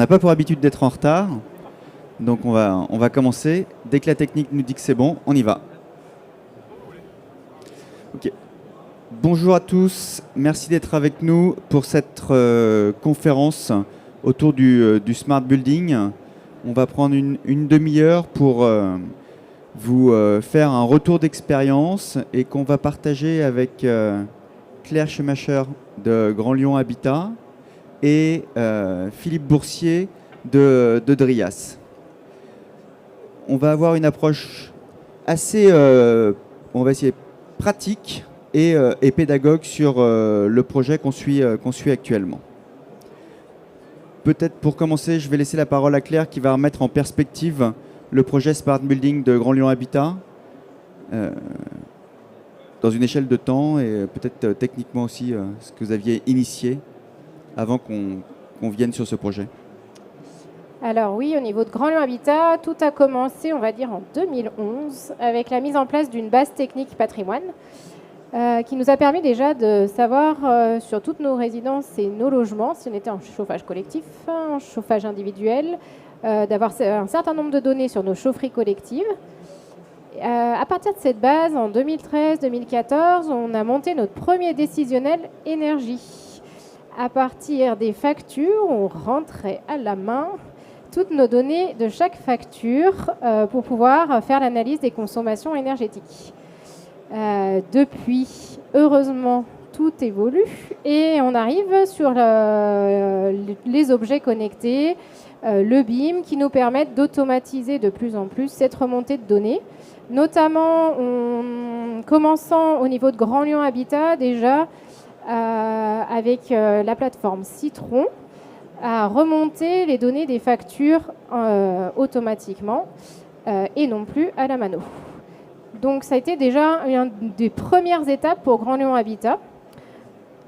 On n'a pas pour habitude d'être en retard, donc on va commencer. Dès que la technique nous dit que c'est bon, on y va. Ok. Bonjour à tous, merci d'être avec nous pour cette conférence autour du Smart Building. On va prendre une demi-heure pour vous faire un retour d'expérience et qu'on va partager avec Claire Schumacher de Grand Lyon Habitat et Philippe Boursier de Drias. On va avoir une approche assez, on va essayer, pratique et pédagogue sur le projet qu'on suit actuellement. Peut-être pour commencer, je vais laisser la parole à Claire qui va remettre en perspective le projet Smart Building de Grand Lyon Habitat dans une échelle de temps et peut-être techniquement aussi ce que vous aviez initié avant qu'on vienne sur ce projet. Alors oui, au niveau de Grand Lyon Habitat, tout a commencé, on va dire, en 2011 avec la mise en place d'une base technique patrimoine qui nous a permis déjà de savoir sur toutes nos résidences et nos logements si on était en chauffage collectif, en chauffage individuel, d'avoir un certain nombre de données sur nos chaufferies collectives. À partir de cette base, en 2013-2014, on a monté notre premier décisionnel énergie. À partir des factures, on rentrait à la main toutes nos données de chaque facture pour pouvoir faire l'analyse des consommations énergétiques. Depuis, heureusement, tout évolue et on arrive sur les objets connectés, le BIM, qui nous permettent d'automatiser de plus en plus cette remontée de données, notamment en commençant au niveau de Grand Lyon Habitat déjà avec la plateforme Citron, à remonter les données des factures automatiquement et non plus à la mano. Donc ça a été déjà une des premières étapes pour Grand Lyon Habitat.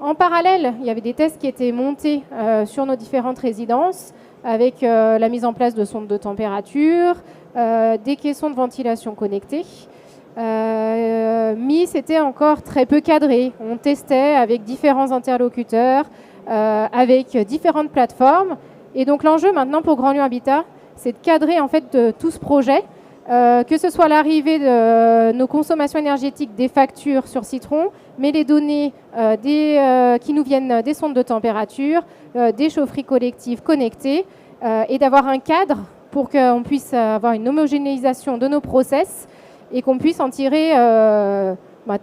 En parallèle, il y avait des tests qui étaient montés sur nos différentes résidences avec la mise en place de sondes de température, des caissons de ventilation connectés. Mais c'était encore très peu cadré. On testait avec différents interlocuteurs, avec différentes plateformes. Et donc l'enjeu maintenant pour Grand Lyon Habitat, c'est de cadrer en fait tout ce projet, que ce soit l'arrivée de nos consommations énergétiques des factures sur Citron, mais les données qui nous viennent des sondes de température, des chaufferies collectives connectées, et d'avoir un cadre pour qu'on puisse avoir une homogénéisation de nos process et qu'on puisse en tirer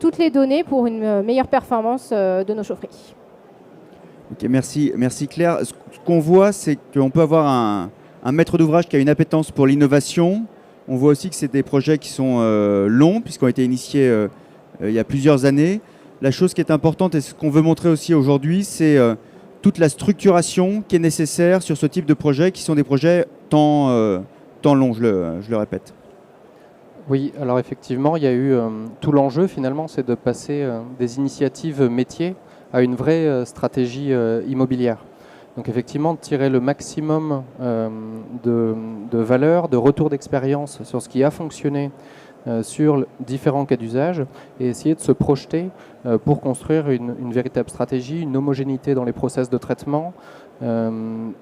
toutes les données pour une meilleure performance de nos chaufferies. Ok, merci Claire. Ce qu'on voit, c'est qu'on peut avoir un maître d'ouvrage qui a une appétence pour l'innovation. On voit aussi que c'est des projets qui sont longs, puisqu'ils ont été initiés il y a plusieurs années. La chose qui est importante, et ce qu'on veut montrer aussi aujourd'hui, c'est toute la structuration qui est nécessaire sur ce type de projets, qui sont des projets temps longs, je le répète. Oui, alors effectivement, il y a eu tout l'enjeu finalement, c'est de passer des initiatives métiers à une vraie stratégie immobilière. Donc effectivement, de tirer le maximum de valeur, de retour d'expérience sur ce qui a fonctionné sur différents cas d'usage et essayer de se projeter pour construire une véritable stratégie, une homogénéité dans les process de traitement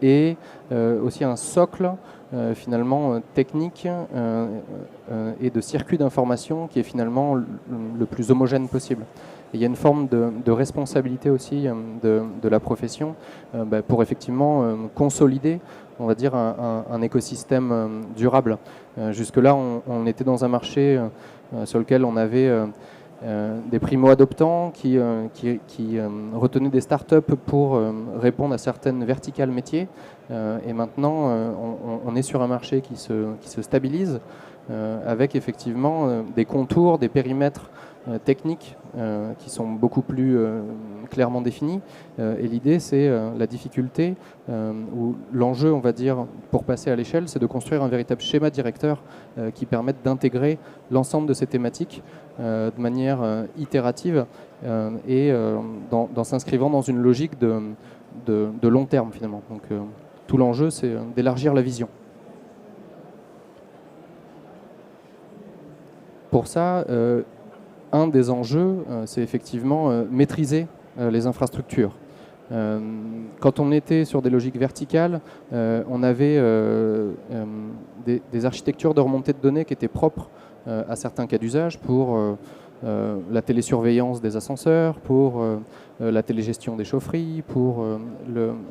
et aussi un socle finalement technique et de circuit d'information qui est finalement le plus homogène possible. Et il y a une forme de responsabilité aussi de la profession pour effectivement consolider, on va dire, un écosystème durable. Jusque-là, on était dans un marché sur lequel on avait des primo-adoptants qui retenaient des startups pour répondre à certaines verticales métiers. Et maintenant, on est sur un marché qui se stabilise avec effectivement des contours, des périmètres techniques qui sont beaucoup plus clairement définis. Et l'idée, c'est la difficulté ou l'enjeu, on va dire, pour passer à l'échelle, c'est de construire un véritable schéma directeur qui permette d'intégrer l'ensemble de ces thématiques de manière itérative et dans s'inscrivant dans une logique de long terme finalement. Donc tout l'enjeu, c'est d'élargir la vision. Pour ça, un des enjeux, c'est effectivement maîtriser les infrastructures. Quand on était sur des logiques verticales, on avait des architectures de remontée de données qui étaient propres à certains cas d'usage pour la télésurveillance des ascenseurs, pour la télégestion des chaufferies, pour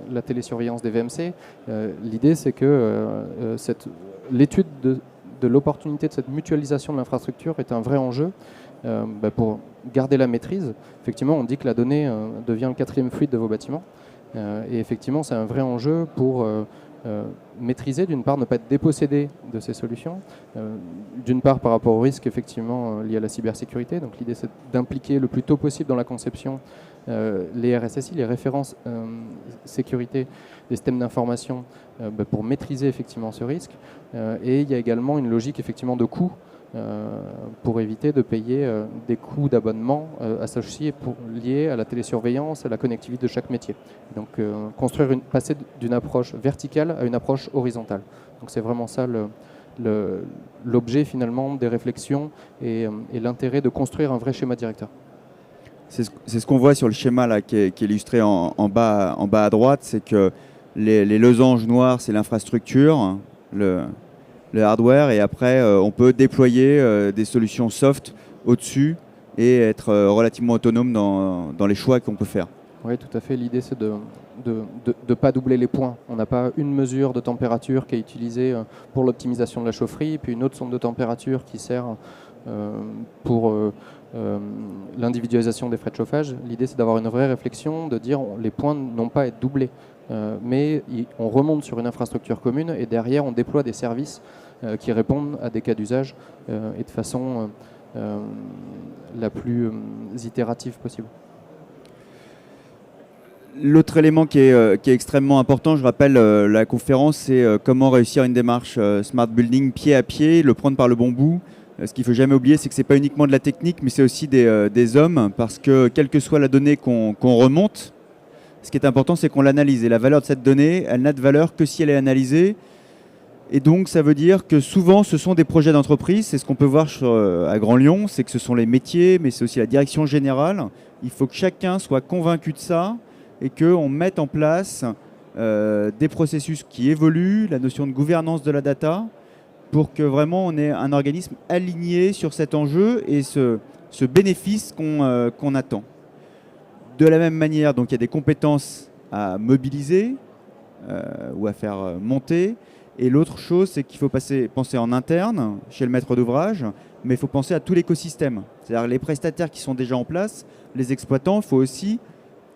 la télésurveillance des VMC. L'idée, c'est que l'étude de l'opportunité de cette mutualisation de l'infrastructure est un vrai enjeu pour garder la maîtrise. Effectivement, on dit que la donnée devient le quatrième fluide de vos bâtiments. Et effectivement, c'est un vrai enjeu pour maîtriser, d'une part, ne pas être dépossédé de ces solutions, d'une part par rapport aux risques effectivement liés à la cybersécurité. Donc l'idée, c'est d'impliquer le plus tôt possible dans la conception les RSSI, les références sécurité des systèmes d'information pour maîtriser effectivement ce risque. Et il y a également une logique effectivement de coût pour éviter de payer des coûts d'abonnement associés liés à la télésurveillance, à la connectivité de chaque métier. Donc passer d'une approche verticale à une approche horizontale. Donc c'est vraiment ça l'objet finalement des réflexions et l'intérêt de construire un vrai schéma directeur. C'est ce qu'on voit sur le schéma là, qui est illustré en bas à droite, c'est que les losanges noirs, c'est l'infrastructure, le hardware, et après on peut déployer des solutions soft au-dessus et être relativement autonome dans les choix qu'on peut faire. Oui, tout à fait. L'idée, c'est de ne pas doubler les points. On n'a pas une mesure de température qui est utilisée pour l'optimisation de la chaufferie, puis une autre sonde de température qui sert pour l'individualisation des frais de chauffage. L'idée, c'est d'avoir une vraie réflexion, de dire les points n'ont pas à être doublés. Mais on remonte sur une infrastructure commune et derrière on déploie des services qui répondent à des cas d'usage et de façon la plus itérative possible. L'autre élément qui est extrêmement important, je rappelle, la conférence, c'est comment réussir une démarche Smart Building pied à pied, le prendre par le bon bout. Ce qu'il ne faut jamais oublier, c'est que ce n'est pas uniquement de la technique, mais c'est aussi des hommes, parce que quelle que soit la donnée qu'on remonte, ce qui est important, c'est qu'on l'analyse. Et la valeur de cette donnée, elle n'a de valeur que si elle est analysée. Et donc, ça veut dire que souvent, ce sont des projets d'entreprise. C'est ce qu'on peut voir à Grand Lyon, c'est que ce sont les métiers, mais c'est aussi la direction générale. Il faut que chacun soit convaincu de ça et qu'on mette en place des processus qui évoluent, la notion de gouvernance de la data, pour que vraiment on ait un organisme aligné sur cet enjeu et ce bénéfice qu'on attend. De la même manière, donc, il y a des compétences à mobiliser ou à faire monter. Et l'autre chose, c'est qu'il faut penser en interne, chez le maître d'ouvrage, mais il faut penser à tout l'écosystème. C'est-à-dire les prestataires qui sont déjà en place, les exploitants, il faut aussi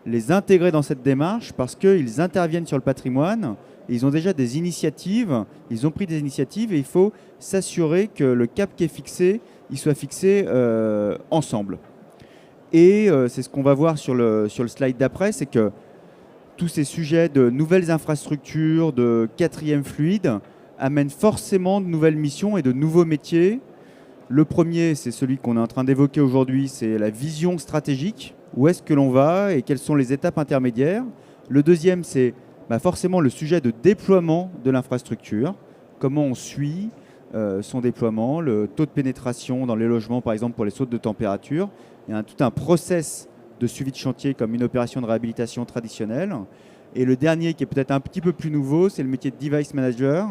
les intégrer dans cette démarche parce qu'ils interviennent sur le patrimoine, ils ont déjà des initiatives, ils ont pris des initiatives et il faut s'assurer que le cap qui est fixé, il soit fixé ensemble. Et c'est ce qu'on va voir sur le slide d'après, c'est que tous ces sujets de nouvelles infrastructures, de quatrième fluide, amènent forcément de nouvelles missions et de nouveaux métiers. Le premier, c'est celui qu'on est en train d'évoquer aujourd'hui, c'est la vision stratégique. Où est-ce que l'on va et quelles sont les étapes intermédiaires. Le deuxième, c'est forcément le sujet de déploiement de l'infrastructure. Comment on suit son déploiement, le taux de pénétration dans les logements, par exemple, pour les sautes de température. Il y a tout un process de suivi de chantier comme une opération de réhabilitation traditionnelle. Et le dernier, qui est peut-être un petit peu plus nouveau, c'est le métier de device manager,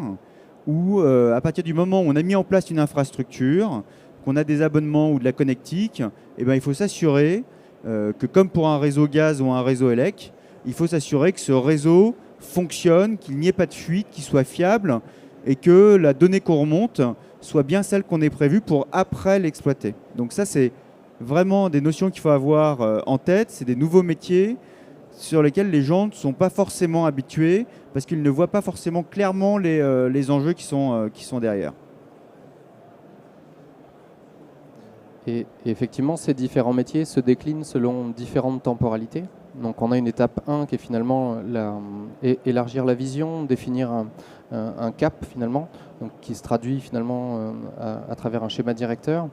où à partir du moment où on a mis en place une infrastructure, qu'on a des abonnements ou de la connectique, il faut s'assurer que comme pour un réseau gaz ou un réseau élec, il faut s'assurer que ce réseau fonctionne, qu'il n'y ait pas de fuite, qu'il soit fiable et que la donnée qu'on remonte soit bien celle qu'on est prévue pour après l'exploiter. Donc ça, c'est vraiment des notions qu'il faut avoir en tête. C'est des nouveaux métiers sur lesquels les gens ne sont pas forcément habitués parce qu'ils ne voient pas forcément clairement les enjeux qui sont derrière. Et effectivement, ces différents métiers se déclinent selon différentes temporalités. Donc on a une étape 1 qui est finalement élargir la vision, définir un cap finalement, donc qui se traduit finalement à travers un schéma directeur.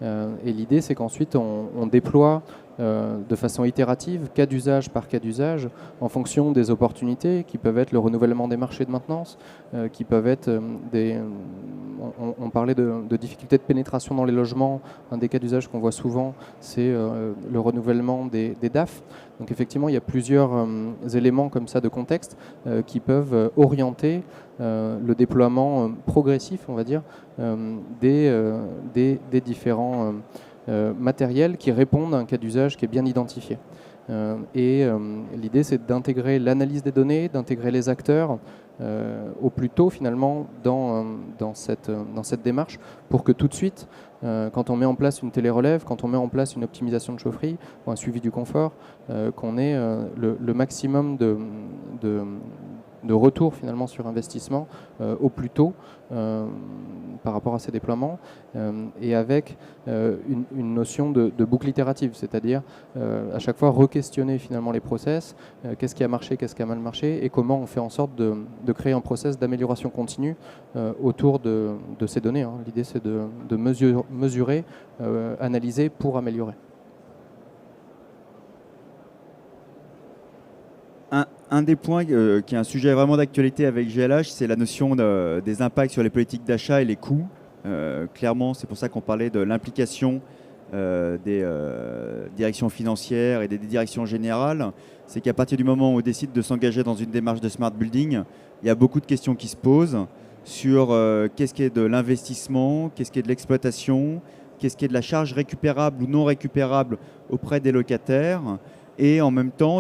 Et l'idée, c'est qu'ensuite on déploie de façon itérative, cas d'usage par cas d'usage, en fonction des opportunités qui peuvent être le renouvellement des marchés de maintenance, qui peuvent être on parlait de difficultés de pénétration dans les logements. Un des cas d'usage qu'on voit souvent, c'est le renouvellement des DAF. Donc effectivement, il y a plusieurs éléments comme ça de contexte qui peuvent orienter le déploiement progressif, on va dire, des différents matériels qui répondent à un cas d'usage qui est bien identifié. L'idée, c'est d'intégrer l'analyse des données, d'intégrer les acteurs au plus tôt finalement dans cette démarche pour que tout de suite, quand on met en place une télérelève, quand on met en place une optimisation de chaufferie ou un suivi du confort, qu'on ait le maximum de retour finalement sur investissement au plus tôt par rapport à ces déploiements et avec une notion de boucle itérative, c'est-à-dire à chaque fois re-questionner finalement les process, qu'est-ce qui a marché, qu'est-ce qui a mal marché et comment on fait en sorte de créer un process d'amélioration continue autour de ces données. L'idée c'est de mesurer, analyser pour améliorer. Un des points qui est un sujet vraiment d'actualité avec GLH, c'est la notion des impacts sur les politiques d'achat et les coûts. Clairement, c'est pour ça qu'on parlait de l'implication des directions financières et des directions générales. C'est qu'à partir du moment où on décide de s'engager dans une démarche de smart building, il y a beaucoup de questions qui se posent sur qu'est-ce qui est de l'investissement, qu'est-ce qui est de l'exploitation, qu'est-ce qui est de la charge récupérable ou non récupérable auprès des locataires. Et en même temps,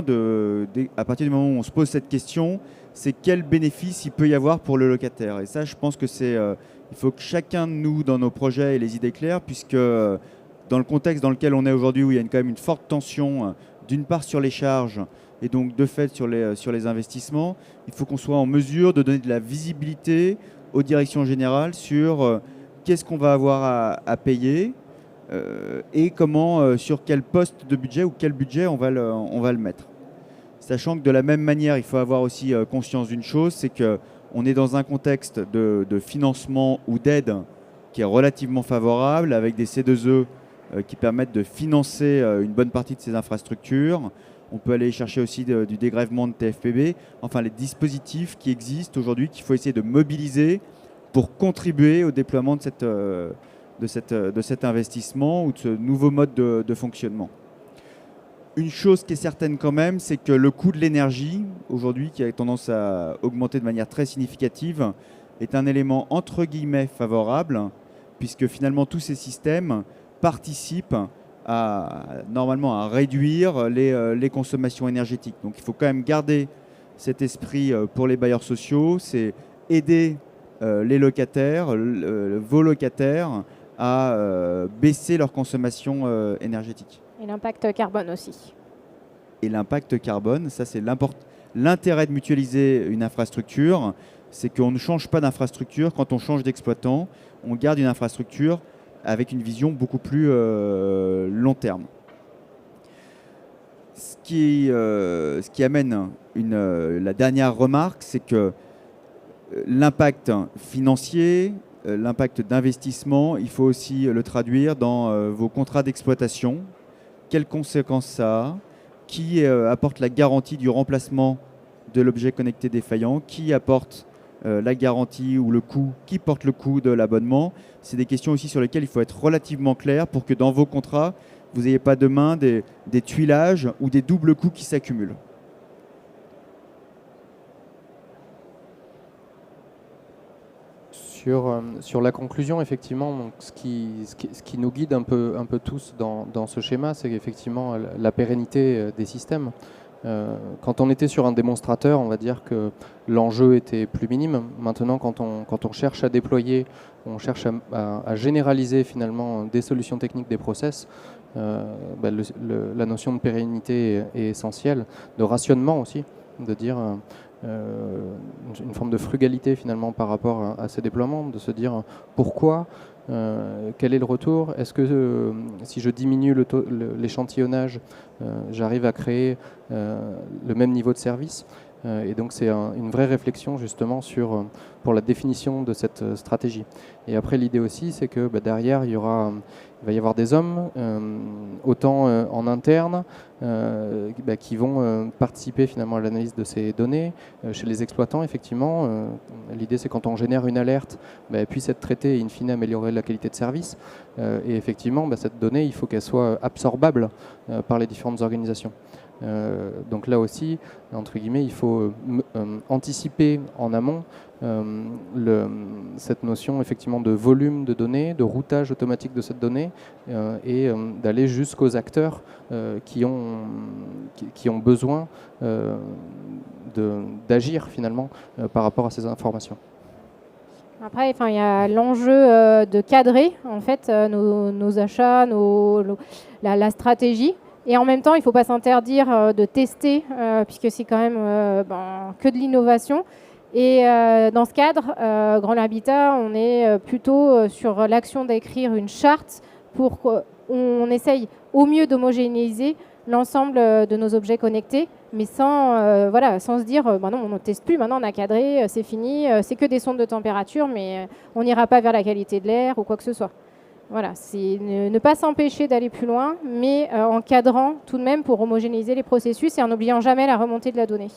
à partir du moment où on se pose cette question, c'est quel bénéfice il peut y avoir pour le locataire. Et ça, je pense que il faut que chacun de nous, dans nos projets, ait les idées claires, puisque dans le contexte dans lequel on est aujourd'hui, où il y a quand même une forte tension, d'une part sur les charges, et donc de fait sur les investissements, il faut qu'on soit en mesure de donner de la visibilité aux directions générales sur qu'est-ce qu'on va avoir à payer, et comment, sur quel poste de budget ou quel budget on va le mettre. Sachant que de la même manière, il faut avoir aussi conscience d'une chose, c'est qu'on est dans un contexte de financement ou d'aide qui est relativement favorable, avec des C2E qui permettent de financer une bonne partie de ces infrastructures. On peut aller chercher aussi du dégrèvement de TFPB, enfin les dispositifs qui existent aujourd'hui qu'il faut essayer de mobiliser pour contribuer au déploiement de cet investissement ou de ce nouveau mode de fonctionnement. Une chose qui est certaine quand même, c'est que le coût de l'énergie, aujourd'hui, qui a tendance à augmenter de manière très significative, est un élément entre guillemets favorable, puisque finalement tous ces systèmes participent normalement à réduire les consommations énergétiques. Donc il faut quand même garder cet esprit pour les bailleurs sociaux, c'est aider les locataires, vos locataires, à baisser leur consommation énergétique. Et l'impact carbone aussi. Et l'impact carbone, ça c'est l'intérêt de mutualiser une infrastructure, c'est qu'on ne change pas d'infrastructure quand on change d'exploitant, on garde une infrastructure avec une vision beaucoup plus long terme. Ce qui amène la dernière remarque, c'est que l'impact financier, l'impact d'investissement, il faut aussi le traduire dans vos contrats d'exploitation. Quelles conséquences ça a? Qui apporte la garantie du remplacement de l'objet connecté défaillant? Qui apporte la garantie ou le coût? Qui porte le coût de l'abonnement? C'est des questions aussi sur lesquelles il faut être relativement clair pour que dans vos contrats, vous n'ayez pas demain des tuilages ou des doubles coûts qui s'accumulent. Sur la conclusion, effectivement, donc, ce qui nous guide un peu tous dans ce schéma, c'est effectivement la pérennité des systèmes. Quand on était sur un démonstrateur, on va dire que l'enjeu était plus minime. Maintenant, quand on cherche à déployer, on cherche à généraliser finalement des solutions techniques, des process, la notion de pérennité est essentielle, de rationnement aussi, de dire une forme de frugalité finalement par rapport à ces déploiements, de se dire pourquoi, quel est le retour, est-ce que si je diminue l'échantillonnage, j'arrive à créer le même niveau de service. Et donc c'est une vraie réflexion justement pour la définition de cette stratégie. Et après l'idée aussi, c'est que derrière, il va y avoir des hommes, autant en interne, qui vont participer finalement à l'analyse de ces données. Chez les exploitants, effectivement, l'idée c'est quand on génère une alerte, elle puisse être traitée et in fine améliorer la qualité de service. Et effectivement, cette donnée, il faut qu'elle soit absorbable par les différentes organisations. Donc là aussi, entre guillemets, il faut anticiper en amont cette notion effectivement de volume de données, de routage automatique de cette donnée et d'aller jusqu'aux acteurs qui ont besoin d'agir finalement par rapport à ces informations. Après, il y a l'enjeu de cadrer en fait nos achats, la stratégie. Et en même temps, il ne faut pas s'interdire de tester, puisque c'est quand même que de l'innovation. Et dans ce cadre, Grand Habitat, on est plutôt sur l'action d'écrire une charte pour qu'on essaye au mieux d'homogénéiser l'ensemble de nos objets connectés, mais sans se dire non, on ne teste plus, maintenant on a cadré, c'est fini, c'est que des sondes de température, mais on n'ira pas vers la qualité de l'air ou quoi que ce soit. Voilà, c'est ne pas s'empêcher d'aller plus loin, mais en cadrant tout de même pour homogénéiser les processus et en n'oubliant jamais la remontée de la donnée.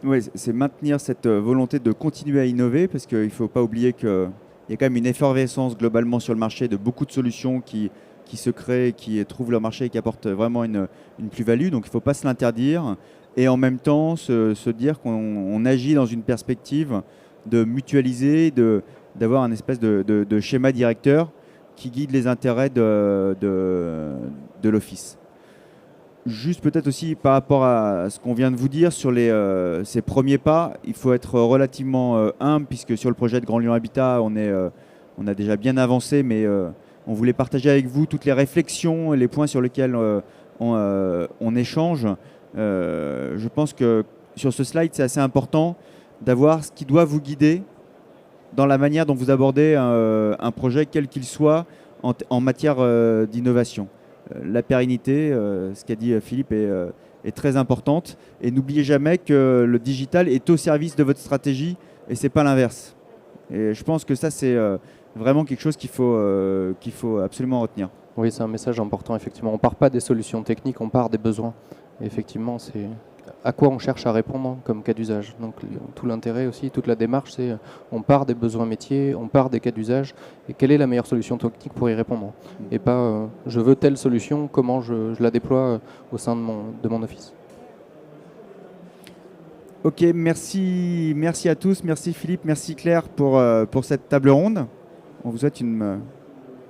Oui, c'est maintenir cette volonté de continuer à innover, parce qu'il ne faut pas oublier qu'il y a quand même une effervescence globalement sur le marché de beaucoup de solutions qui se créent, qui trouvent leur marché et qui apportent vraiment une plus-value. Donc il ne faut pas se l'interdire et en même temps se dire qu'on agit dans une perspective de mutualiser, d'avoir un espèce de schéma directeur qui guide les intérêts de l'Office. Juste peut-être aussi par rapport à ce qu'on vient de vous dire sur ces premiers pas, il faut être relativement humble, puisque sur le projet de Grand Lyon Habitat, on a déjà bien avancé, mais on voulait partager avec vous toutes les réflexions et les points sur lesquels on échange. Je pense que sur ce slide, c'est assez important d'avoir ce qui doit vous guider dans la manière dont vous abordez un projet, quel qu'il soit, en matière d'innovation. La pérennité, ce qu'a dit Philippe, est très importante. Et n'oubliez jamais que le digital est au service de votre stratégie et ce n'est pas l'inverse. Et je pense que ça, c'est vraiment quelque chose qu'il faut absolument retenir. Oui, c'est un message important, effectivement. On ne part pas des solutions techniques, on part des besoins. Et effectivement, c'est à quoi on cherche à répondre comme cas d'usage. Donc tout l'intérêt aussi, toute la démarche, c'est on part des besoins métiers, on part des cas d'usage, et quelle est la meilleure solution technique pour y répondre. Et pas je veux telle solution, comment je la déploie au sein de mon office. Ok, merci à tous, merci Philippe, merci Claire pour cette table ronde. On vous souhaite une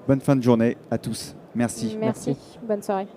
bonne fin de journée à tous. Merci. Merci. Bonne soirée.